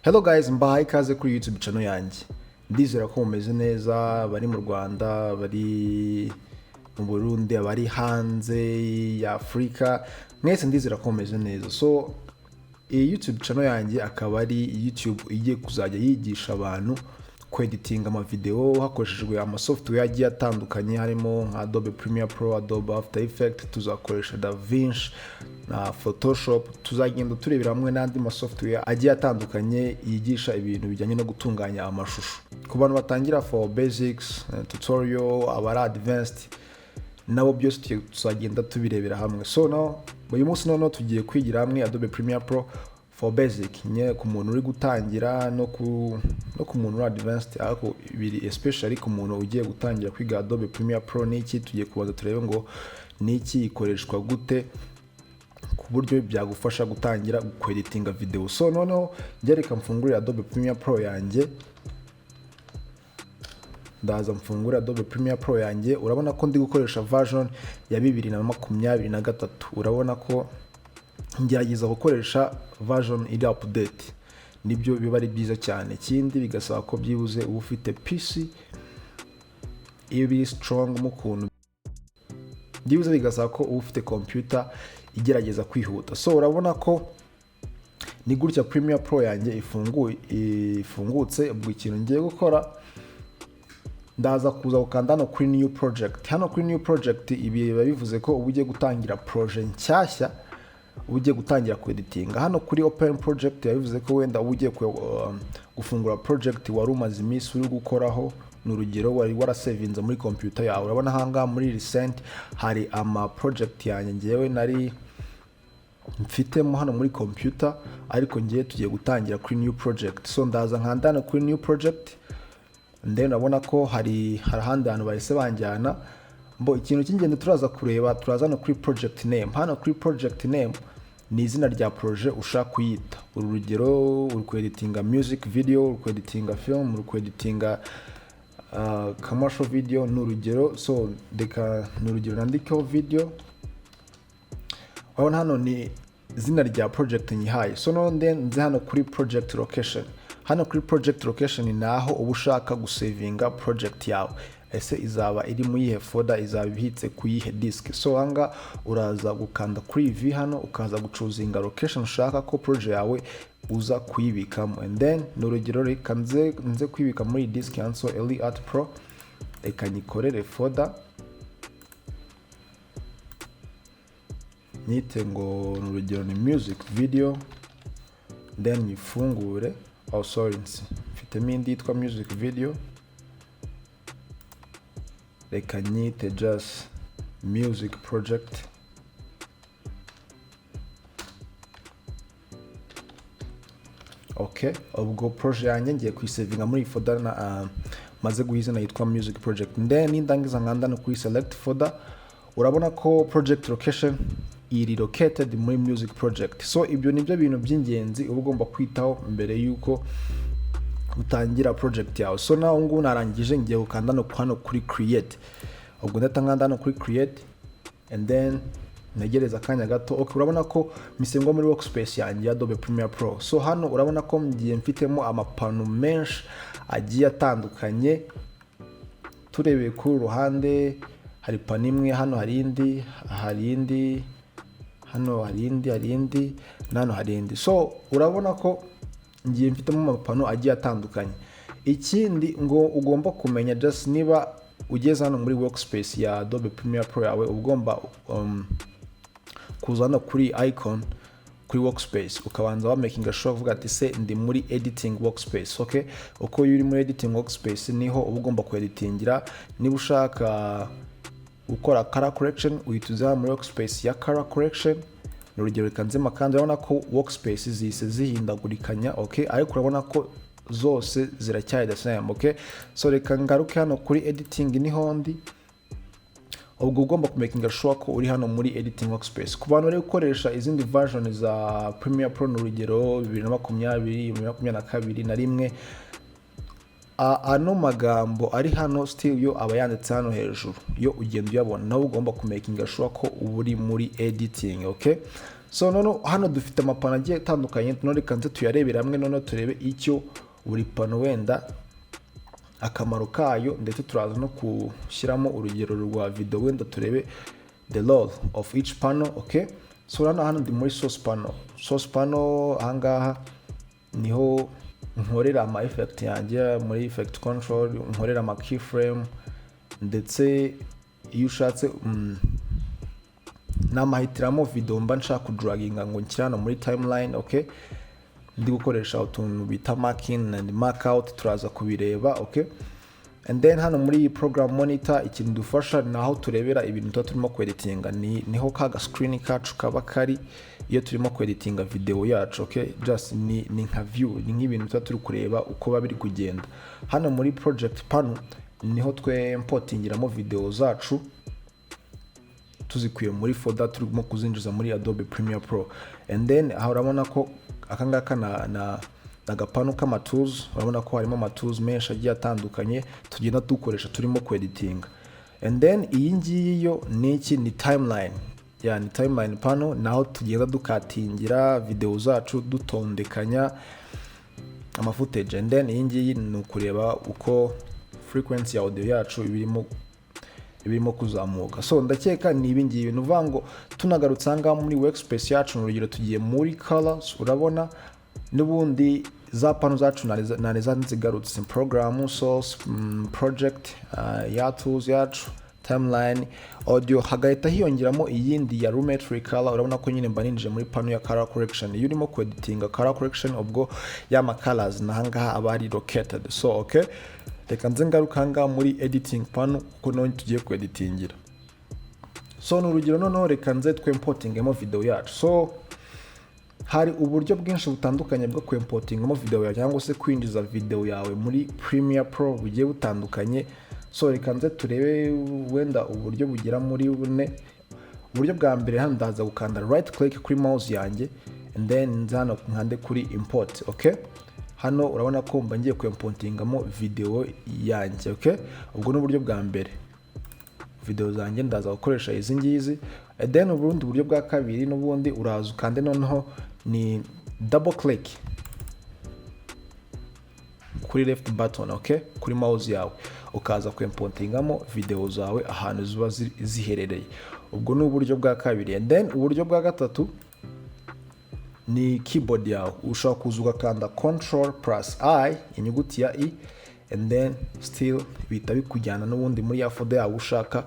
Hello guys, mbahaye ikaze kuri YouTube channel yanjye. Ndizera ko mumeze neza, bari mu Rwanda, bari mu Burundi, bari hanze ya Afrika. Mwese ndizera ko mumeze neza. So iyi YouTube channel yanjye akaba ari YouTube igiye kuzajya yigisha abantu editing ama video hakoreshejwe ama software agiye atandukanye harimo nka Adobe Premiere Pro, Adobe After Effects, tuzakoresha DaVinci na Photoshop. Tuzagenda turebera hamwe n'andi ma software agiye atandukanye yigisha ibintu bijyanye no gutunganya amashusho. Ku bantu batangira for basics, tutorial, abari advanced, nabo byose tuzagenda tubirebera hamwe. So now uyu munsi noneho tugiye kwigira hamwe Adobe Premiere Pro for basic, nye ku muntu uri gutangira no ku muntu uri advanced, ariko biri especially ku muntu ugiye gutangira kwiga Adobe Premiere Pro. Niki tugiye kubanza turebe ngo niki ikoreshwa gute ku buryo byagufasha gutangira editinga video. So noneho ngereka mfungure Adobe Premiere Pro yanjye, ndaza mfungure Adobe Premiere Pro yanjye. Urabona ko ndi gukoresha version ya 2023. Urabona ko ngerageza gukoresha version iri update, nibyo biba ari byiza cyane. Ikindi bigasaba ko byibuze uba ufite PC ibi strong mu kuntu, byibuze bigasaba ko uba ufite computer igerageza kwihuta. So urabona ko ni gutya Premiere Pro yanjye ifungutse. Ubwo ikintu ngiye gukora, ndaza kuza gukanda hano kuri new project. Hano kuri new project ibi biba bivuze ko uba ugiye gutangira project nshyashya, ugiye gutangira editing. Hano kuri open project yabivuze ko wenda ugiye gufungura project wari umaze iminsi uri gukoraho, n'urugero wari warasavinze muri computer yawe. Urabona hanga muri recent hari ama project yanjye ngewe nari mfitemo hano muri computer, ariko ngiye tugiye gutangira kuri new project. So ndaza nkandana kuri new project, then nabona ko hari ahandi hantu bahise banjyana. Mbo ikintu cy'ingendo turaza kureba, turaza no kuri project name. Hano kuri project name ni izina rya project ushaka kuyita. Urugero uri editinga music video, uri editinga film, uri editinga commercial video, n'urugero. So n'urugero nandikeho video. Hano ni izina rya project nyihaye. So nze hano kuri project location. Hano kuri project location ni naho uba ushaka gusavinga project yawe. Ese izaba iri mu yihe folder, izaba ibitse ku yihe disk. So hanga uraza gukanda kuri V hano, ukaza gucuzinga location ushaka ko project yawe uza kuyibikamo. And then n'urugero reka nze kwibika muri disk yanso Eli Art Pro, reka nyikorere folder nyite ngo n'urugero ni music video, then nyifungure. Mfitemo indi yitwa music video, reka nyite just music project. Okay, ubwo project yanjye ngiye kuyisavinga muri folder na maze guhizana yitwa music project. Then nindangiza nkandana kuri select folder, urabona ko project location iri located muri music project. So ibyo nibyo bintu by'ingenzi uba ugomba kwitaho mbere yuko utangira project yawe. So naho ngo narangije ngiye gukanda no hano kuri create. Ubwo ndatanganda hano kuri create, and then negereza akanya gato. Okay, urabona ko misengo muri workspace yanjye ya Adobe Premiere Pro. So hano urabona ko ngiye mfitemo amapano menshi agiye atandukanye. Turebeye kuri ruhande hari pano imwe, hano hari indi, hari indi, hano hari indi, nano hari indi. So urabona ko ngiye mfitemo amapano agiye atandukanye. Ikindi ngo ugomba kumenya just niba ugeze hano muri workspace ya Adobe Premiere Pro yawe, ugomba kuzana kuri icon kuri workspace, ukabanza wa making sure uvuga ati se ndi muri editing workspace. Okay, uko yuri muri editing workspace niho uba ugomba editingira. Niba ushaka gukora color correction, uhituza muri workspace ya color correction. N'urugero kanzema kandi urabona ko workspace zise zihindagurikanya. Okay, ariko urabona ko zose ziracyari the same. Okay, so reka ngaruke hano kuri editing niho ndi. Ubwo ugomba kumakinga sure ko uri hano muri editing workspace. Ku bantu bari gukoresha izindi version za Premiere Pro, n'urugero 2020, 2022 na rimwe, ano magambo ari hano still yo aba yanditse hano hejuru, yo ugenda uyabona. Naho ugomba kumakinga sure ko uri muri editing. Okay, So noneho hano dufite amapano agiye atandukanye, none reka nze tuyarebere hamwe, noneho turebe icyo buri pano wenda akamaro kayo, ndetse turaza no kushyiramo urugero rwa video wenda turebe the role of each panel. Okay, so hano ndi muri source panel ahangaha niho nkorera ama effect yanjye, muri effect control nkorera ama keyframe, ndetse iyo ushatse namahitiramo video mba nshaka kudraginga ngo nshyirana muri timeline. Okay, ndi gukoresha utuntu bita marking and markout, turaza kubireba. Okay, and then hano muri program monitor ikintu dufasha naho turebera ibintu tuba turimo kweditinga, niho kaga screen kacu kaba kari iyo turimo kweditinga video yacu. Okay, just ni nka view, ni nk'ibintu tuba turi kureba uko babiri kugenda. Hano muri project panel niho twe importingiramo video zacu tuzikuye muri folder turimo kuzinjiza muri Adobe Premiere Pro. And then aho urabona ko akangaka na agapano k'ama tools, urabona ko harimo ama tools menshi agiye atandukanye tugenda dukoresha turimo kweditinga. And then iyi ngiyi yo ni timeline, yani timeline panel, naho tugenda dukatingira video zacu dutondekanya ama footage. And then iyi ngiyi ni ukureba uko frequency ya audio yacu ibirimo kuzamuka. So ndakeka ni ibi ngibi, nuvuga ngo tunagarutse hanga muri workspace yacu, urugero tugiye muri colors, urabona n'ubundi za pano zacu nariza nzigarutse program, source, project, ya tools yacu, timeline, audio, hagahita hiyongeramo iyindi ya Lumetri color. Urabona ko nyine mba ninjije muri pano ya color correction. Iyo urimo kweditinga color correction, ubwo y'ama colors nahangaha aba ari located. So okay, reka nze ngaruka hanga muri editing panel kuko none tugiye kweditingira. So n'urugero noneho reka nze twimportingemo video yacu. So hari uburyo bwinshi butandukanye bwo kwimportingamo video yawe cyangwa se kwinjiza video yawe muri Premiere Pro bugiye butandukanye. So reka nze turebe wenda uburyo bugira muri bune. Uburyo bwa mbere, hano ndaza gukanda right click kuri mouse yanjye, and then nza hano nkande kuri import. Okay, hano urabona ko mba ngiye kwimportingamo video yanjye. Okay, ubwo n'uburyo bwa mbere, video zanjye ndaza gukoresha izi ngizi. And then ubundi buryo bwa kabiri n'ubundi uraza ukande noneho ni double click kuri left button. Okay, kuri mouse yawe ukaza kwimportingamo video zawe ahantu ziba ziherereye. Ubwo ni uburyo bwa kabiri. And then uburyo bwa gatatu ni keyboard yawe, ushaka kuza ugakanda Ctrl+I, inyuguti ya I, and then still bita bikujyana n'ubundi muri ya folder yawe ushaka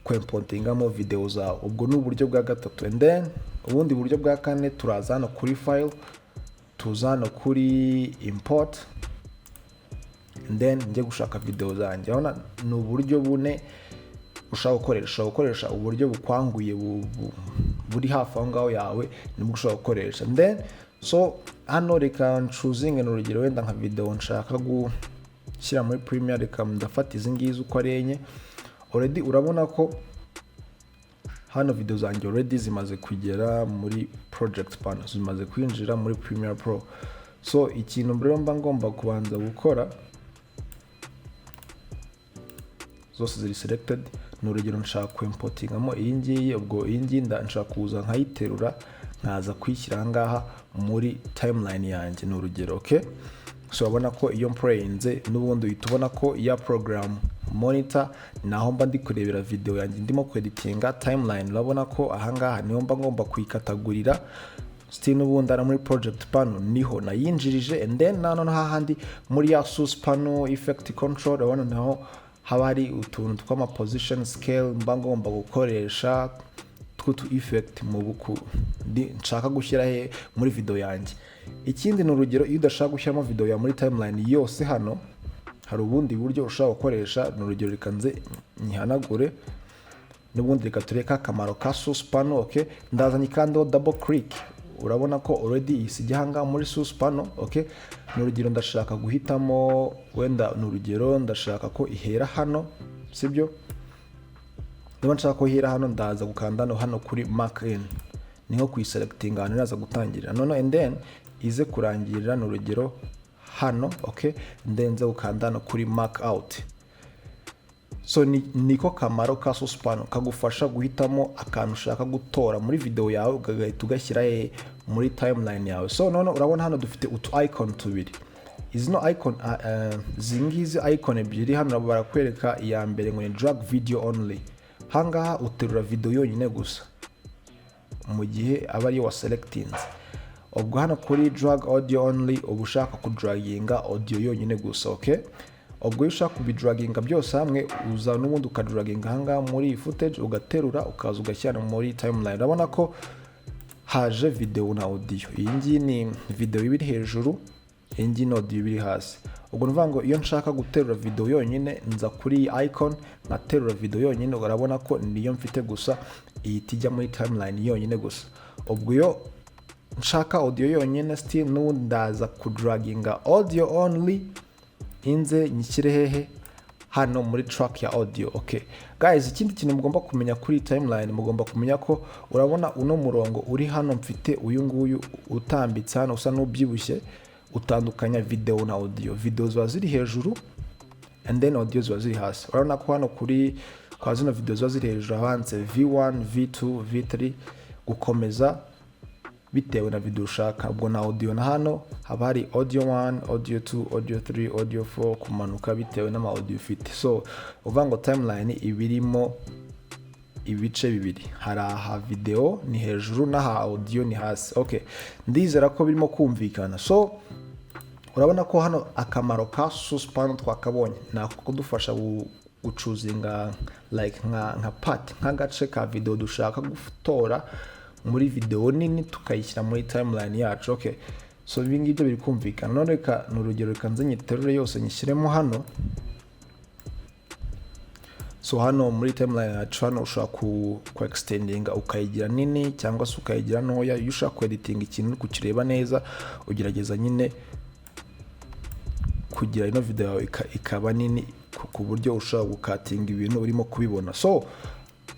kwimportingamo video zawe. Ubwo ni uburyo bwa gatatu. And then ubundi buryo bwa kane, turaza hano kuri file, tuzana kuri import, and then njye gushaka video zanjye. Urabona ni uburyo bune ushaka gukoresha uburyo bukwanguye buri hafi aho ngaho yawe nibwo ushaka gukoresha. And then so hano reka choosing n'urugero wenda nka video nshaka gushyira muri Premiere, reka ndafata izi ngizi uko ari enye. Already urabona ko hano video zanjye already zimaze kugera muri project panel, zimaze kwinjira muri Premiere Pro. So ikintu mbere mba ngomba kubanza gukora, zose ziri selected, n'urugero nshaka kwimportingamo iyi ngiyi. Ubwo iyi ngiyi nshaka kuza nkayiterura nkaza kwishyira ngaha muri timeline yanjye n'urugero. Okay, so urabona ko iyo mplayinze n'ubundi uhita ubona ko ya program monitor naho mba ndi kurebera video yanjye ndimo kweditinga. Timeline urabona ko ahangaha niho mba ngomba kuyikatagurira. Still n'ubundi ari muri project panel niho nayinjirije. And then nano hahandi muri ya source panel effect control, urabona naho haba hari utuntu tw'ama position scale mba ngomba gukoresha tw'utu effect mu buku nshaka gushyira he muri video yanjye. Ikindi n'urugero, iyo udashaka gushyiramo video ya muri timeline yose, hano hari ubundi buryo ushaka gukoresha. N'urugero reka nze nyihanagure, n'ubundi reka tureka akamaro ka source panel. Okay, ndazanye kandi double click, urabona ko already isijya hanga muri source panel. Okay, n'urugero ndashaka guhitamo wenda, n'urugero ndashaka ko ihera hano, sibyo? Niba nshaka ko ihera hano, ndaza gukanda hano kuri mark in, niho kuyiselectinga hano naza gutangirira none, and then ize kurangirira n'urugero hano. Okay, and then nza gukanda hano kuri mark out. So niko kamaro ka suspan kagufasha guhitamo akantu ushaka gutora muri video yawe ugahita ugashyira muri timeline yawe. So none urabona hano dufite utu icon tubiri. Izi no icon zingizi icon ebyiri hano barakwereka iya mbere ngo ni drag video only. Hangaha uterura video yonyine gusa mu gihe aba ari wa selectinze. Ubwo hano kuri drag audio only uba ushaka kudraginga audio yonyine gusa, okay? Ubwo iyo ushaka kubidraginga byose hamwe uza n'ubundi ukadraginga hangaha muri footage ugaterura ukaza ugashyira muri timeline. Urabona ko haje video na audio. Iyi ngiyi ni video ibiri hejuru, iyi ngiyi ni audio ibiri hasi. Ubwo nuvuga ngo iyo nshaka guterura video yonyine nza kuri icon nkaterura video yonyine, urabona ko niyo mfite gusa ihita ijya muri timeline yonyine gusa. Ubwo iyo nshaka audio yonyine still n'ubundi ndaza kudraginga audio only inze nyishyire hehe hano muri track ya audio. Okay guys, ikindi kintu mugomba kumenya kuri timeline, mugomba kumenya ko urabona uno murongo uri hano mfite uyu nguyu utambitse hano usa n'ubyibushye utandukanya video na audio. Video ziba ziri hejuru and then audio ziba ziri hasi. Urabona ko hano kuri kwa zino video ziba ziri hejuru avanze V1, V2, V3 gukomeza bitewe na video ushaka. Ubwo na audio na hano haba hari audio 1, audio 2, audio 3, audio 4 kumanuka bitewe n'ama audio ufite. So uvuga ngo timeline ibirimo ibice bibiri, hari aha video ni hejuru n'aha audio ni hasi. Okay, ndizera ko birimo kumvikana. So urabona ko hano akamaro ka suspan twakabonye nako kudufasha gucuzinga like nka part nk'agace ka video dushaka gutora muri video nini tukayishyira muri timeline yacu. Okay, so ibi ngibyo biri kumvikana. None reka n'urugero reka nze nyiterure yose nyishyiremo hano. So hano muri timeline yacu hano ushaka ku extendinga ukayigira nini cyangwa se ukayigira ntoya. Iyo ushaka ku editing ikintu kukireba neza ugerageza nyine kugira ino video ikaba nini ku buryo ushaka gukatinga ibintu urimo kubibona. So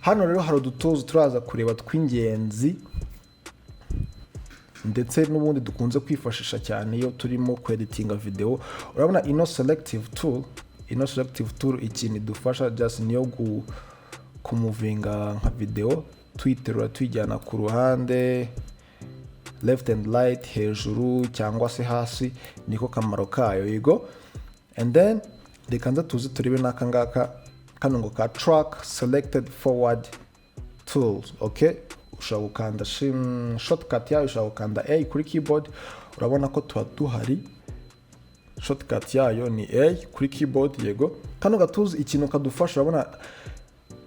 hano rero hari udutozo turaza kureba tw'ingenzi ndetse n'ubundi dukunze kwifashisha cyane iyo turimo kweditinga video. Urabona ino selective tool ikintu idufasha just niyo kumuvinga nka video twiterura tuyijyana ku ruhande left and right, hejuru cyangwa se hasi, niko kamaro kayo. Yego, and then reka nza tuzi turebe n'aka ngaka kano ngo ka track selected forward tools. Okay, ushaka gukanda shortcut yayo, ushaka gukanda A kuri keyboard. Urabona ko tuba duhari shortcut yayo ni A kuri keyboard. Yego, kano gatuzi ikintu kadufasha, urabona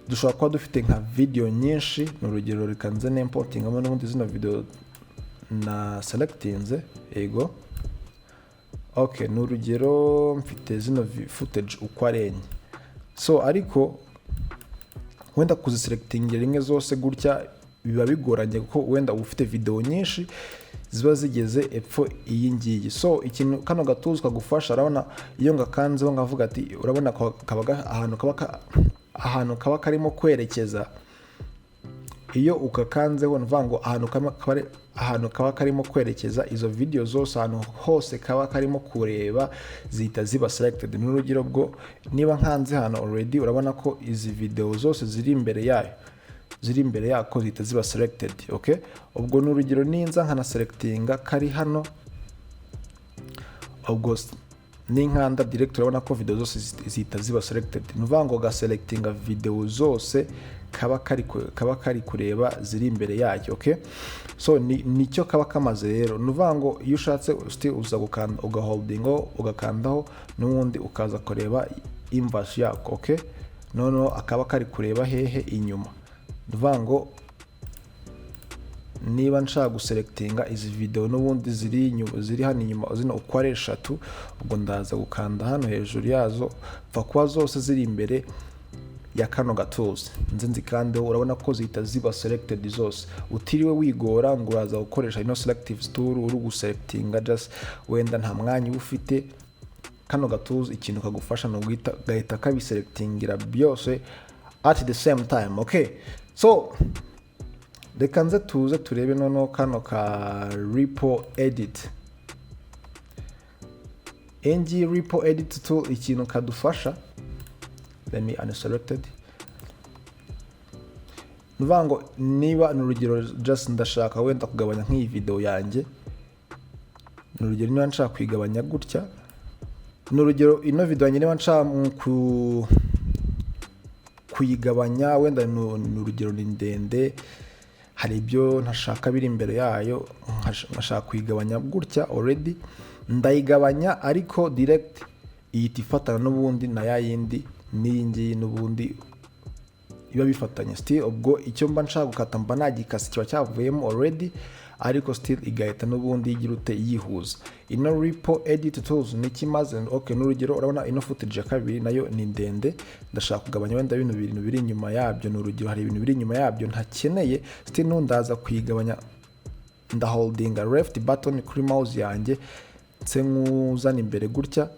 dushobora kuba dufite nka video nyinshi. N'urugero reka nze n'importingamo n'ubundi zino video na selectinze. Yego, okay, n'urugero mfite zino footage uko ari enye. So ariko wenda kuziselectingira rimwe zose gutya biba bigoranye kuko wenda ufite video nyinshi ziba zigeze epfo iyi ngiyi. So ikintu kano gatuzi kagufasha, urabona iyo ngakanzeho ngavuga ati urabona kabaga ahantu kaba karimo kwerekeza. Iyo ukakanzeho nvango ahantu kaba karimo kwerekeza, izo video zose ahantu hose kaba karimo kureba zihita ziba selected. N'urugero bwo niba nkanze hano already urabona ko izi video zose ziri imbere yako zihita ziba selected. Okay, ubwo n'urugero ninza nkana selectinga kari hano, ubwo ninkanda direct urabona ko video zose zihita ziba selected. N'uvango ga selectinga video zose kaba kari kureba ziri imbere yacyo. Okay, so nicyo kaba kamaze rero. N'uvango iyo ushatse uza gukanda ugaholdingo ugakandaho n'ubundi ukaza kureba inverse yako. Okay, noneho akaba kari kureba hehe inyuma. N'uvango niba nshaka guselectinga izi video n'ubundi ziri hano inyuma zino uko ari eshatu, ubwo ndaza gukanda hano hejuru yazo pfa kuba zose ziri imbere ya kano gatuzi nze nzikandeho. Urabona ko zihita ziba selected zose, utiriwe wigora ngo uraza gukoresha ino selective tool uri guselectinga just wenda nta mwanya ufite. Kano gatuzi ikintu kagufasha no gahita kabiselectingira byose at the same time. Okay, so reka nze tuze turebe noneho kano ka repo edit. Repo edit tool ikintu kadufasha, let me unselected. Nuvuga ngo niba n'urugero just ndashaka wenda kugabanya nk'iyi video yanjye, n'urugero niba nshaka kwigabanya gutya, n'urugero ino video yanjye niba nshaka kuyigabanya wenda n'urugero ni ndende, hari ibyo ntashaka biri imbere yayo, nkashaka kuyigabanya gutya, already ndayigabanya ariko direct ihita ifatana n'ubundi na ya yindi n'iyi ngiyi n'ubundi iba bifatanye. Still ubwo icyo mba nshaka gukata mba nagikase kiba cyavuyemo already, ariko still igahita n'ubundi igira ute yihuza. Ino repo edit tools ni kimaze. Okay, n'urugero urabona ino footage ya kabiri nayo ni ndende, ndashaka kugabanya wenda bino bintu biri inyuma yabyo, n'urugero hari ibintu biri inyuma yabyo ntakeneye, still nundaza kuyigabanya ndaholdinga left button kuri mouse yanjye nse nkuzana imbere gutya,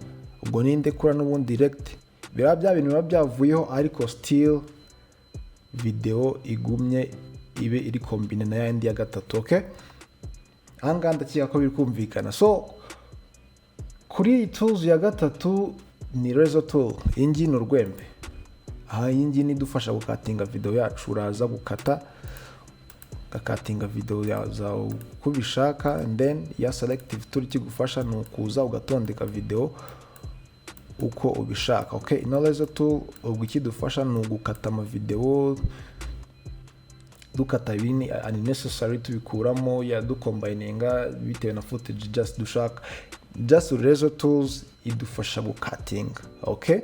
ubwo ninde kura n'ubundi direct bya bintu biba byavuyeho, ariko still video igumye ibe iri combine na yandi ya gatatu. Okay, anga ndakeka ko biri kumvikana. So kuri tools ya gatatu ni razor tool, ingi n'urwembe. Aha ingi ni dufasha gukatinga video yacu, uraza gukata gakatinga video zawe kubishaka, and then ya selective tool kigufasha nukuza ugatondeka video uko ubishaka. Okay, ino razor tool ubwo ikidufasha n'ugukata ama video, dukata ibini unnecessary tubikuramo, ya ducombininga bitewe na footage just dushaka. Just razor tools idufasha gukatinga. Okay,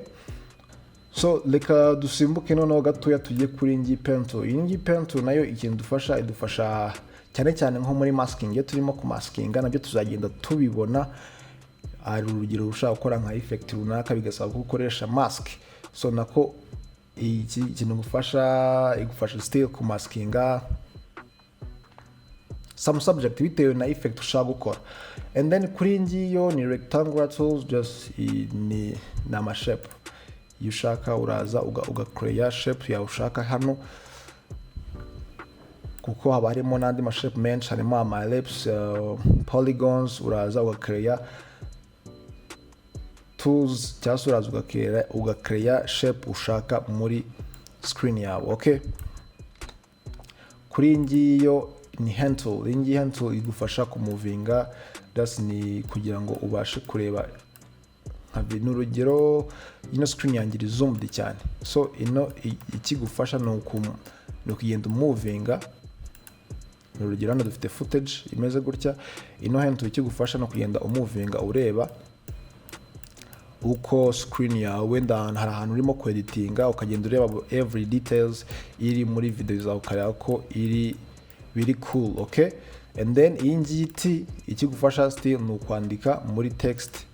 so leka dusimbuke noneho gatoya tujye kuri ngi pen tool. Ngi pen tool nayo ikintu idufasha cyane cyane nko muri masking, iyo turimo ku maskinga nabyo tuzagenda tubibona. Ari urugero ushaka gukora nka effect runaka bigasaba gukoresha mask, so nako iki kintu igufasha still ku maskinga some subject bitewe na effect ushaka gukora. And then kuri ngiyo ni rectangular tools, just ni nama shape yushaka, uraza create shape ya ushaka hano, kuko haba harimo n'andi ma shape menshi, harimo ama ellipse, polygons, uraza create tools cyangwa uraza ugakreya shape ushaka muri screen yawe. Okay, kuri ngiyo ni hand tool. Iyi hand tool igufasha kumuvinga, that's ni kugira ngo ubashe kureba nka n'urugero ino screen yanjye iri zoomed cyane, so ino ikigufasha no kugenda movinga. N'urugero hano dufite footage imeze gutya, ino hand tool ikigufasha no kugenda umuvinga ureba uko screen yawe wenda hari ahantu urimo kweditinga, ukagenda ureba every details iri muri video zawe ukareba ko biri cool. Okay, and then iyi ngiti ikigufasha still ni ukwandika muri text,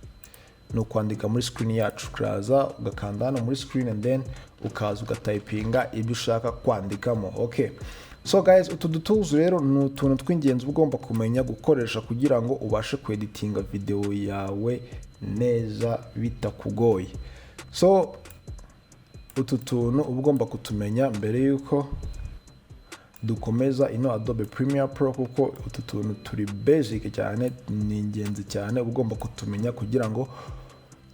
ni ukwandika muri screen yacu, uraza ugakanda hano muri screen and then ukaza ugatypinga ibyo ushaka kwandikamo. Okay, so guys, utu tools rero ni utuntu tw'ingenzi ugomba kumenya gukoresha kugira ngo ubashe kweditinga video yawe neza bitakugoye. So utu tuntu ugomba kutumenya mbere yuko dukomeza ino Adobe Premiere Pro, kuko utu tuntu turi basic cyane, ni ingenzi cyane, ugomba kutumenya kugira ngo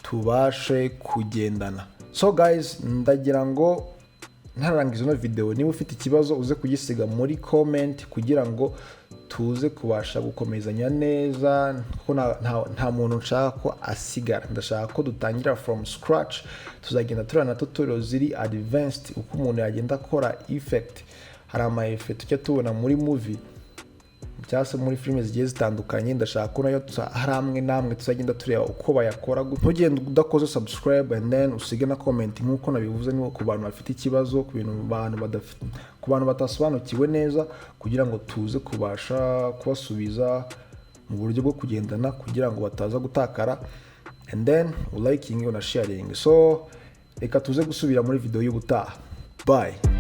tubashe kugendana. So guys, ndagira ngo ntarangiza ino video, niba ufite ikibazo uze kugisiga muri comment kugira ngo tuze kubasha gukomezanya neza, kuko nta muntu nshaka ko asigara. Ndashaka ko dutangira from scratch, tuzagenda turana tutorial ziri advanced uko umuntu yagenda akora effect. Hari ama effect tujya tubona muri movie cyangwa se muri filime zigiye zitandukanye, ndashaka ko nayo hari amwe namwe tuzagenda tureba uko bayakora. Ntugende udakoze subscribe and then usige na comment nkuko nabivuze, ni ku bantu bafite ikibazo, ku bantu batasobanukiwe neza, kugira ngo tuze kubasha kubasubiza mu buryo bwo kugendana, kugira ngo bataza gutakara, and then liking na sharing. So reka tuze gusubira muri video y'ubutaha. Bye.